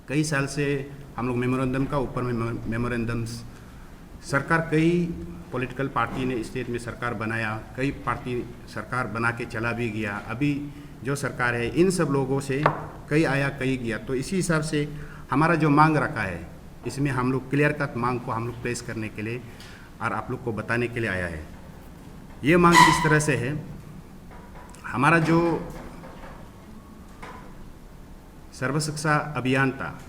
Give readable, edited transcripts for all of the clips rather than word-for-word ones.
कई साल से हम लोग मेमोरेंडम का ऊपर में मेमोरेंडम्स, सरकार कई पॉलिटिकल पार्टी ने स्टेट में सरकार बनाया, कई पार्टी सरकार बना के चला भी गया। अभी जो सरकार है इन सब लोगों से कई आया कई गया। तो इसी हिसाब से हमारा जो मांग रखा है इसमें हम लोग क्लियर कट मांग को हम लोग प्लेस करने के लिए और आप लोग को बताने के लिए आया है। ये मांग इस तरह से है, हमारा जो सर्व शिक्षा अभियान था,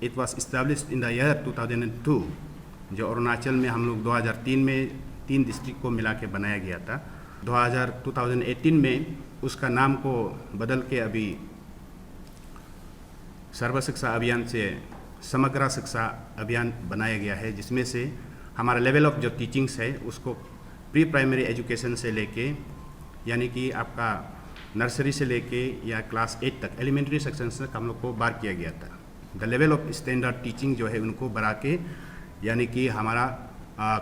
it was established in the year 2002, जो अरुणाचल में हम लोग 2003 में 3 डिस्ट्रिक्ट को मिला के बनाया गया था। 2018 में उसका नाम को बदल के अभी सर्व शिक्षा अभियान से समग्र शिक्षा अभियान बनाया गया है, जिसमें से हमारा लेवल ऑफ जो टीचिंग्स है उसको प्री प्राइमरी एजुकेशन से लेके, यानी कि आपका नर्सरी से लेके या क्लास 8 तक एलिमेंट्री सेक्शन तक हम लोग को बार किया गया था। The level of standard teaching जो है उनको बढ़ा के, यानी कि हमारा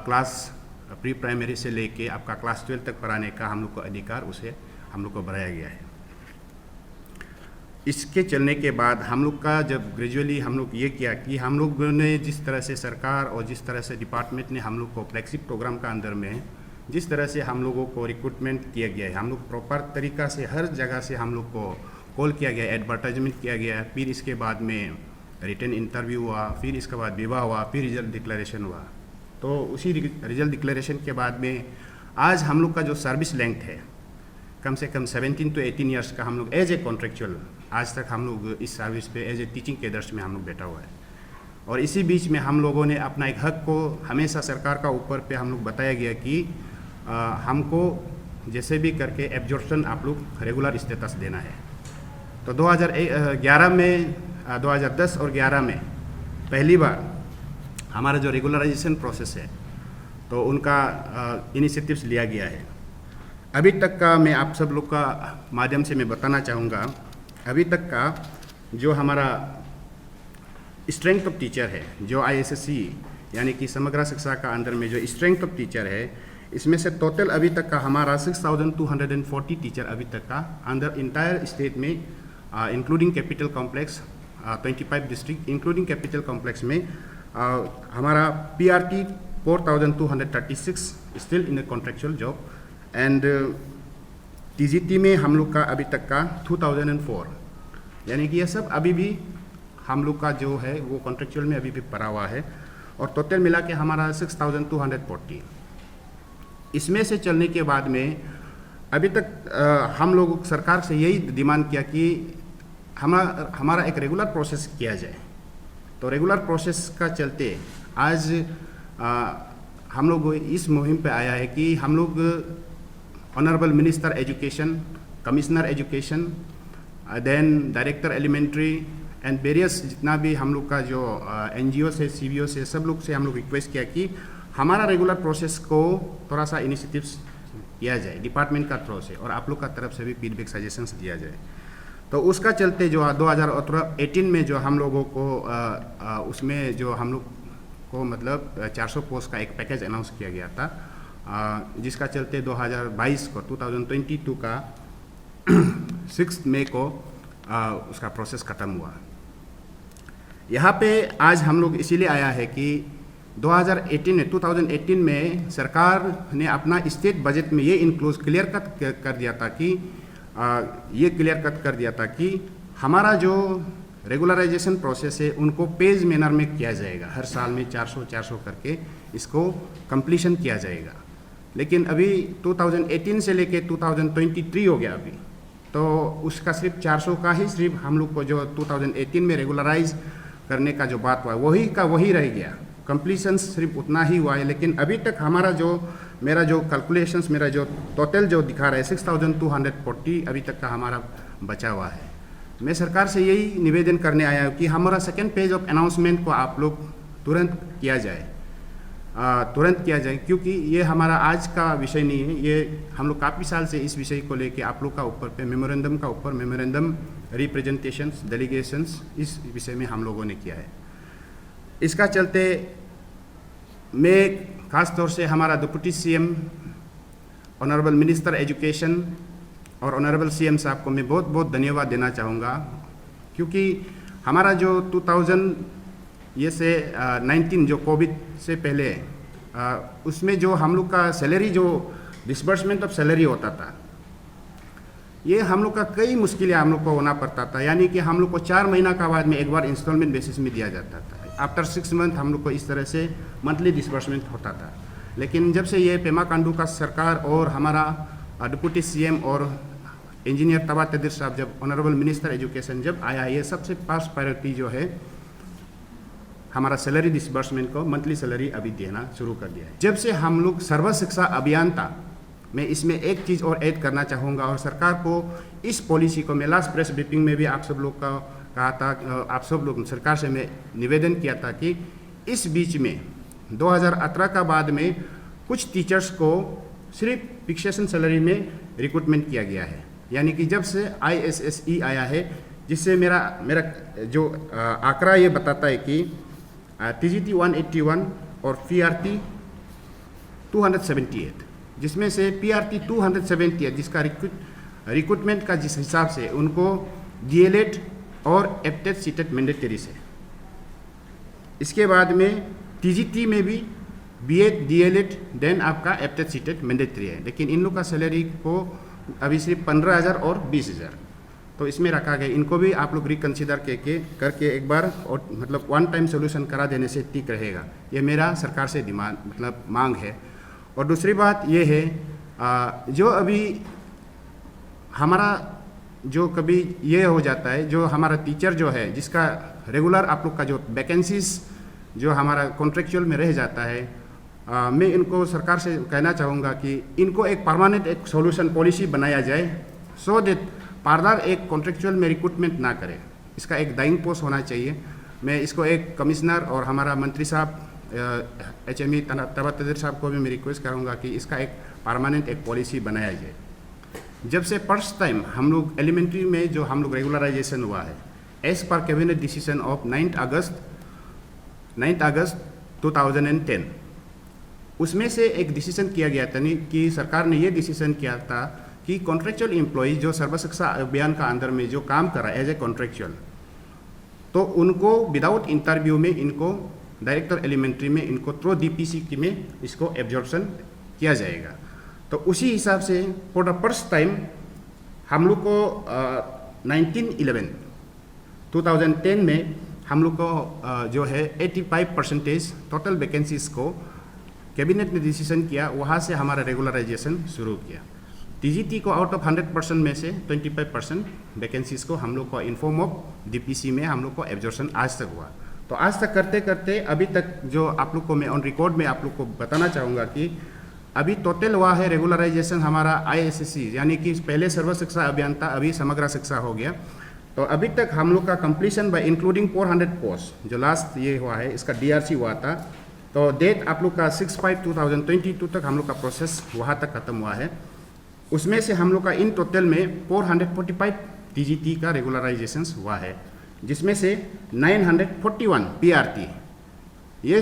क्लास प्री प्राइमरी से लेके आपका क्लास 12 तक पढ़ाने का हम लोग को अधिकार उसे हम लोग को बढ़ाया गया है। इसके चलने के बाद हम लोग का जब ग्रेजुअली हम लोग ये किया कि हम लोग ने जिस तरह से सरकार और जिस तरह से डिपार्टमेंट ने हम लोग को फ्लैगशिप प्रोग्राम का अंदर में जिस तरह से हम लोगों को रिक्रूटमेंट किया गया है, हम लोग प्रॉपर तरीका से हर जगह से हम लोग को कॉल किया गया, एडवर्टाइजमेंट किया गया, फिर इसके बाद में रिटन इंटरव्यू हुआ, फिर इसके बाद विवाह हुआ, फिर रिजल्ट डिक्लेरेशन हुआ। तो उसी रिजल्ट डिक्लेरेशन के बाद में आज हम लोग का जो सर्विस लेंथ है कम से कम 17 to 18 ईयर्स का हम लोग एज ए कॉन्ट्रेक्चुअल आज तक हम लोग इस सर्विस पे एज ए टीचिंग के दर्श में हम लोग बैठा हुआ है। और इसी बीच में हम लोगों ने अपना एक हक को हमेशा सरकार का ऊपर पे हम लोग बताया गया कि हमको जैसे भी करके एब्जॉर्प्शन आप लोग रेगुलर स्टेटस देना है। तो 2011 में 2010 और 11 में पहली बार हमारा जो रेगुलराइजेशन प्रोसेस है तो उनका इनिशिएटिव्स लिया गया है। अभी तक का मैं आप सब लोग का माध्यम से मैं बताना चाहूँगा, अभी तक का जो हमारा स्ट्रेंथ ऑफ टीचर है, जो ISSC यानी कि समग्र शिक्षा का अंदर में जो स्ट्रेंथ ऑफ टीचर है, इसमें से टोटल अभी तक का हमारा 6240 टीचर अभी तक का अंदर इंटायर स्टेट में including capital complex 25 district including capital complex में हमारा PRT 4236 still in contractual job and TGT में हम लोग का अभी तक का 2004, यानी कि ये सब अभी भी हम लोग का जो है वो कॉन्ट्रेक्चुअल में अभी भी पड़ा हुआ है। और टोटल मिला के हमारा 6240। इसमें से चलने के बाद में अभी तक हम लोग सरकार से यही डिमांड किया कि हमारा एक रेगुलर प्रोसेस किया जाए। तो रेगुलर प्रोसेस का चलते आज हम लोग इस मुहिम पे आया है कि हम लोग honourable minister education, commissioner education, then director elementary and various जितना भी हम लोग का जो NGO से CBO से सब लोग से हम लोग रिक्वेस्ट किया कि हमारा रेगुलर प्रोसेस को थोड़ा सा इनिशिएटिव्स किया जाए डिपार्टमेंट का थ्रू से, और आप लोग का तरफ से भी फीडबैक सजेशंस दिया जाए। तो उसका चलते जो 2018 में जो हम लोगों को उसमें जो हम लोग को मतलब 400 पोस्ट का एक पैकेज अनाउंस किया गया था, जिसका चलते 2022 को 2022 का 6 मई को उसका प्रोसेस ख़त्म हुआ। यहाँ पे आज हम लोग इसीलिए आया है कि 2018 में सरकार ने अपना स्टेट बजट में ये इनक्लूज क्लियर कट कर दिया था कि हमारा जो रेगुलराइजेशन प्रोसेस है उनको पेज मैनर में किया जाएगा, हर साल में 400 करके इसको कंप्लीशन किया जाएगा। लेकिन अभी 2018 से लेके 2023 हो गया अभी, तो उसका सिर्फ 400 का ही सिर्फ हम लोग को जो 2018 में रेगुलराइज करने का जो बात हुआ वही का वही रह गया, कंप्लीशन सिर्फ उतना ही हुआ है। लेकिन अभी तक हमारा जो मेरा जो कैलकुलेशंस मेरा जो टोटल जो दिखा रहा है 6240 अभी तक का हमारा बचा हुआ है। मैं सरकार से यही निवेदन करने आया हूँ कि हमारा सेकेंड पेज ऑफ अनाउंसमेंट को आप लोग तुरंत किया जाए, क्योंकि ये हमारा आज का विषय नहीं है, ये हम लोग काफ़ी साल से इस विषय को लेके आप लोग का ऊपर पे मेमोरेंडम रिप्रेजेंटेशंस डेलीगेशंस इस विषय में हम लोगों ने किया है। इसका चलते मैं खास तौर से हमारा deputy CM honourable minister education और ऑनरेबल CM साहब को मैं बहुत बहुत धन्यवाद देना चाहूँगा, क्योंकि हमारा जो 2019 जो कोविड से पहले उसमें जो हम लोग का सैलरी जो डिसबर्समेंट ऑफ सैलरी होता था, ये हम लोग का कई मुश्किलें हम लोग को होना पड़ता था। यानी कि हम लोग को 4 महीना का बाद में एक बार इंस्टॉलमेंट बेसिस में दिया जाता था। आफ्टर 6 मंथ हम लोग को इस तरह से मंथली डिसबर्समेंट होता था। लेकिन जब से ये पेमा खांडू का सरकार और हमारा डिप्टी सीएम और इंजीनियर तबा तेदिर साहब जब ऑनरेबल मिनिस्टर एजुकेशन जब आया, ये सबसे फर्स्ट प्रायोरिटी जो है हमारा सैलरी डिसबर्समेंट को मंथली सैलरी अभी देना शुरू कर दिया है। जब से हम लोग सर्व शिक्षा अभियान था, मैं इसमें एक चीज़ और ऐड करना चाहूँगा और सरकार को इस पॉलिसी को मैं लास्ट प्रेस ब्रीफिंग में भी आप सब लोग का कहा था, आप सब लोग सरकार से मैं निवेदन किया था कि इस बीच में 2018 का बाद में कुछ टीचर्स को सिर्फ फिक्सेशन सैलरी में रिक्रूटमेंट किया गया है। यानी कि जब से ISSE आया है, जिससे मेरा जो आंकड़ा ये बताता है कि TGT 181 और PRT 278, जिसमें से PRT 278 जिसका रिक्रूटमेंट का जिस हिसाब से उनको DLED और एप्टेड सीटेड मैंडेटरी से, इसके बाद में TGT में भी BEd DLED देन आपका एप्टेड सीटेड मैंडेटरी है। लेकिन इन लोग का सैलरी को अभी सिर्फ 15,000 और 20,000 तो इसमें रखा गया। इनको भी आप लोग रिकन्सिडर करके एक बार और मतलब वन टाइम सोल्यूशन करा देने से ठीक रहेगा। ये मेरा सरकार से डिमांड मतलब मांग है। और दूसरी बात ये है जो अभी हमारा जो कभी ये हो जाता है, जो हमारा टीचर जो है जिसका रेगुलर आप लोग का जो वैकेंसीज जो हमारा कॉन्ट्रेक्चुअल में रह जाता है, मैं इनको सरकार से कहना चाहूँगा कि इनको एक परमानेंट एक सॉल्यूशन पॉलिसी बनाया जाए, सो दैट पार्लर एक कॉन्ट्रेक्चुअल में रिक्रूटमेंट ना करे। इसका एक डाइंग पोस्ट होना चाहिए। मैं इसको एक कमिश्नर और हमारा मंत्री साहब HME तबा तेदिर साहब को भी मैं रिक्वेस्ट करूँगा कि इसका एक परमानेंट एक पॉलिसी बनाया जाए। जब से फर्स्ट टाइम हम लोग एलिमेंट्री में जो हम लोग रेगुलराइजेशन हुआ है, as per cabinet decision of 9 अगस्त 2010, उसमें से एक डिसीजन किया गया था कि सरकार ने ये डिसीजन किया था कि कॉन्ट्रेक्चुअल एम्प्लॉय जो सर्व शिक्षा अभियान का अंदर में जो काम कर रहा है एज ए कॉन्ट्रेक्चुअल, तो उनको विदाउट इंटरव्यू में इनको डायरेक्टर एलिमेंट्री में इनको थ्रू DPC में इसको एब्जॉर्प्शन किया जाएगा। तो उसी हिसाब से फॉर द फर्स्ट टाइम हम लोग को 2010 में हम लोग को जो है 85% टोटल वैकेंसीज को कैबिनेट ने डिसीजन किया, वहाँ से हमारा रेगुलराइजेशन शुरू किया। TGT को आउट ऑफ 100% में से 25% वैकेंसीज को हम लोग को इन्फॉर्म ऑफ DPC में हम लोग को एब्जॉर्प्शन आज तक हुआ। तो आज तक करते करते अभी तक जो आप लोग को मैं ऑन रिकॉर्ड में आप लोग को बताना चाहूँगा कि अभी टोटल हुआ है रेगुलराइजेशन हमारा ISSE, यानी कि पहले सर्व शिक्षा अभियान था, अभी समग्र शिक्षा हो गया। तो अभी तक हम लोग का कंप्लीशन बाय इंक्लूडिंग 400 पोस्ट जो लास्ट ये हुआ है, इसका DRC हुआ था। तो डेट आप लोग का 6/5/2022 तक हम लोग का प्रोसेस वहाँ तक खत्म हुआ है। उसमें से हम लोग का इन टोटल में 445 TGT का रेगुलराइजेशन हुआ है, जिसमें से 941 PRT ये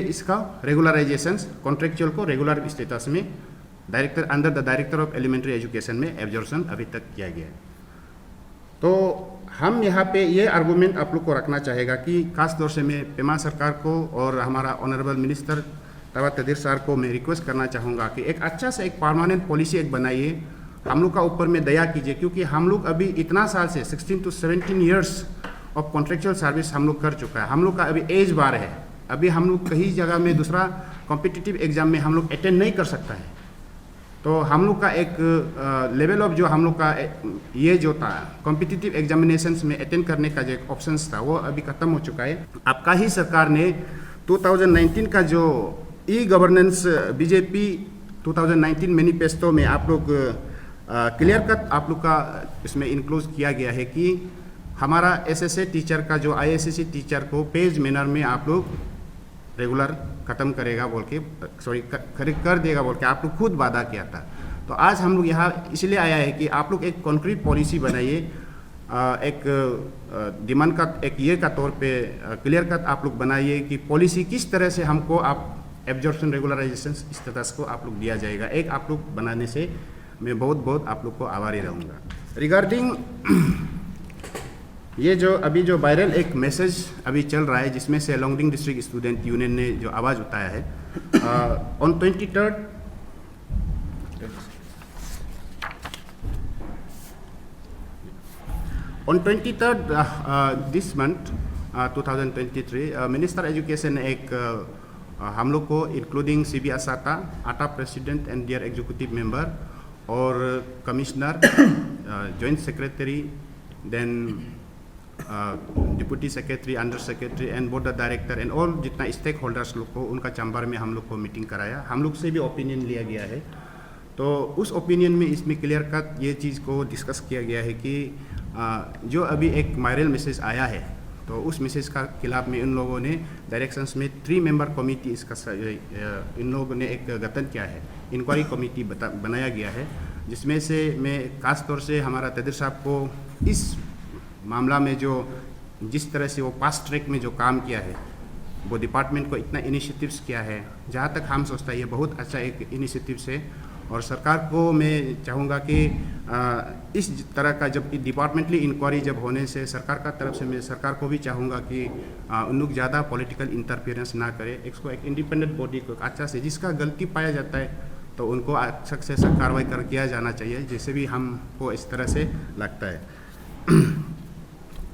इसका रेगुलराइजेशन कॉन्ट्रेक्चुअल को रेगुलर स्टेटस में director under the director of elementary education में एब्जॉर्प्शन अभी तक किया गया है। तो हम यहाँ पे ये आर्गूमेंट आप लोग को रखना चाहेगा कि खास तौर से मैं पेमा सरकार को और हमारा ऑनरेबल मिनिस्टर तबा तेदिर सर को मैं रिक्वेस्ट करना चाहूँगा कि एक अच्छा से एक परमानेंट पॉलिसी एक बनाइए, हम लोग का ऊपर में दया कीजिए, क्योंकि हम लोग अभी इतना साल से 16 to 17 years of contractual service हम लोग कर चुका है। हम लोग का अभी एज बार है, अभी हम लोग कहीं जगह में दूसरा कॉम्पिटिटिव एग्जाम में हम लोग अटेंड नहीं कर सकता है। तो हम लोग का एक लेवल ऑफ जो हम लोग का ये जो था कॉम्पिटिटिव एग्जामिनेशंस में अटेंड करने का जो एक ऑप्शंस था वो अभी ख़त्म हो चुका है। आपका ही सरकार ने 2019 का जो गवर्नेंस BJP 2019 मैनिफेस्टो में आप लोग क्लियर कट आप लोग का इसमें इंक्लूड किया गया है कि हमारा SSA टीचर का जो ISSE टीचर को पेज मैनर में आप लोग रेगुलर ख़त्म करेगा बोल के कर देगा बोल के आप लोग खुद वादा किया था। तो आज हम लोग यहाँ इसलिए आया है कि आप लोग एक कॉन्क्रीट पॉलिसी बनाइए, एक डिमांड का एक ये का तौर पे क्लियर कट आप लोग बनाइए कि पॉलिसी किस तरह से हमको आप एब्जॉर्प्शन रेगुलराइजेशन स्टेटस को आप लोग दिया जाएगा। एक आप लोग बनाने से मैं बहुत बहुत आप लोग को आभारी रहूँगा। रिगार्डिंग ये जो वायरल एक मैसेज अभी चल रहा है जिसमें से लोंगडिंग डिस्ट्रिक्ट स्टूडेंट यूनियन ने जो आवाज़ उठाया है on 23rd On 23rd this month 2023 minister education ने एक हम लोग को including CB Asata, ATA president and dear executive member और commissioner, joint secretary, then deputy secretary, under secretary and board director and all जितना स्टेक होल्डर्स लोग को उनका चैम्बर में हम लोग को मीटिंग कराया। हम लोग से भी ओपिनियन लिया गया है। तो उस ओपिनियन में इसमें क्लियर कट ये चीज़ को डिस्कस किया गया है कि जो अभी एक वायरल मैसेज आया है तो उस मैसेज का खिलाफ में इन लोगों ने डायरेक्शंस में 3 मेंबर कमेटी इसका इन लोगों ने एक गठन किया है, इंक्वायरी कमेटी बनाया गया है, जिसमें से मैं खास तौर से हमारा तदीर साहब को इस मामला में जो जिस तरह से वो पास्ट ट्रैक में जो काम किया है, वो डिपार्टमेंट को इतना इनिशिएटिव्स किया है, जहाँ तक हम सोचता है ये बहुत अच्छा एक इनिशिएटिव है। और सरकार को मैं चाहूँगा कि इस तरह का जब डिपार्टमेंटली इंक्वायरी जब होने से सरकार का तरफ से मैं सरकार को भी चाहूँगा कि उन लोग ज़्यादा पॉलिटिकल इंटरफेरेंस ना करे, इसको एक इंडिपेंडेंट बॉडी को अच्छा से जिसका गलती पाया जाता है तो उनको सख्त से सख्त कार्रवाई कर किया जाना चाहिए, जैसे भी हमको इस तरह से लगता है।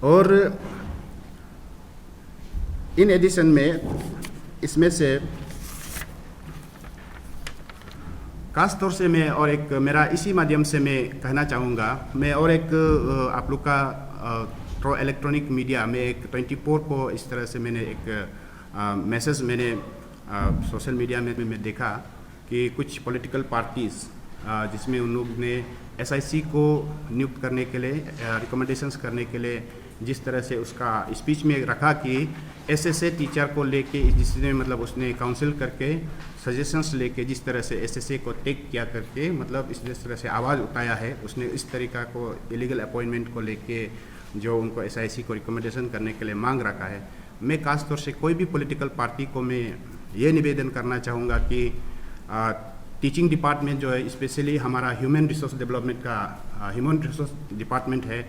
और इन एडिशन में इसमें से खास तौर से मैं और एक मेरा इसी माध्यम से मैं कहना चाहूँगा, मैं और एक आप लोग का थ्रू इलेक्ट्रॉनिक मीडिया में एक 24 को इस तरह से मैंने एक मैसेज मैंने सोशल मीडिया में मैं देखा कि कुछ पॉलिटिकल पार्टीज़ जिसमें उन लोग ने SIC को नियुक्त करने के लिए रिकमेंडेशंस करने के लिए जिस तरह से उसका स्पीच में रखा कि SSA टीचर को लेके जिसने मतलब उसने काउंसिल करके सजेशंस लेके जिस तरह से SSA को टेक किया करके मतलब इस तरह से आवाज़ उठाया है, उसने इस तरीका को इलीगल अपॉइंटमेंट को लेके जो उनको SIC को रिकमेंडेशन करने के लिए मांग रखा है। मैं खास तौर से कोई भी पॉलिटिकल पार्टी को मैं ये निवेदन करना चाहूँगा कि टीचिंग डिपार्टमेंट जो है, स्पेशली हमारा ह्यूमन रिसोर्स डेवलपमेंट का ह्यूमन रिसोर्स डिपार्टमेंट है,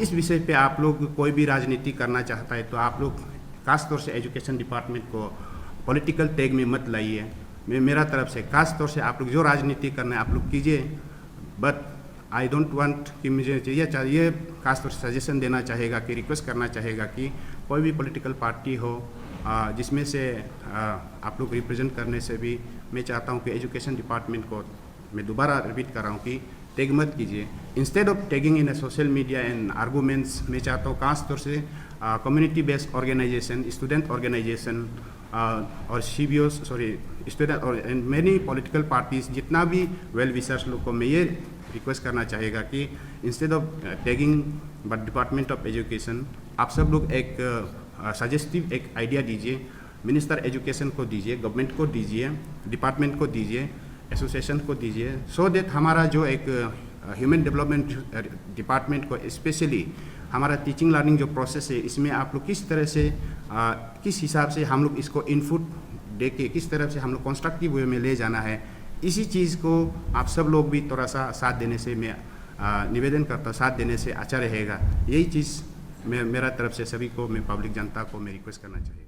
इस विषय पे आप लोग कोई भी राजनीति करना चाहता है तो आप लोग खास तौर से एजुकेशन डिपार्टमेंट को पॉलिटिकल टैग में मत लाइए। मैं मेरा तरफ से खास तौर से आप लोग जो राजनीति करना है आप लोग कीजिए, बट आई डोंट वांट कि मुझे चाहिए खास तौर से सजेशन देना चाहेगा कि रिक्वेस्ट करना चाहेगा कि कोई भी पॉलिटिकल पार्टी हो जिसमें से आप लोग रिप्रेजेंट करने से भी मैं चाहता हूँ कि एजुकेशन डिपार्टमेंट को मैं दोबारा रिपीट कर रहा हूँ कि टैग मत कीजिए। Instead of tagging in social media and arguments, मैं चाहता हूँ खास तौर से community based organisation, student organisation और CBOs स्टूडेंट और एंड मैनी पॉलिटिकल पार्टीज जितना भी वेल विशर्स लोग को मैं ये रिक्वेस्ट करना चाहेगा कि instead of tagging but department of education, आप सब लोग एक सजेस्टिव एक आइडिया दीजिए, मिनिस्टर एजुकेशन को दीजिए, गवर्नमेंट को दीजिए, डिपार्टमेंट को दीजिए, एसोसिएशन को दीजिए, सो दैट हमारा जो एक ह्यूमन डेवलपमेंट डिपार्टमेंट को स्पेशली हमारा टीचिंग लर्निंग जो प्रोसेस है इसमें आप लोग किस तरह से किस हिसाब से हम लोग इसको इनपुट दे के किस तरह से हम लोग कंस्ट्रक्टिव वे में ले जाना है, इसी चीज़ को आप सब लोग भी थोड़ा सा साथ देने से मैं निवेदन करता हूँ, साथ देने से अच्छा रहेगा। यही चीज़ मैं मेरा तरफ से सभी को मैं पब्लिक जनता को मैं रिक्वेस्ट करना चाहिए।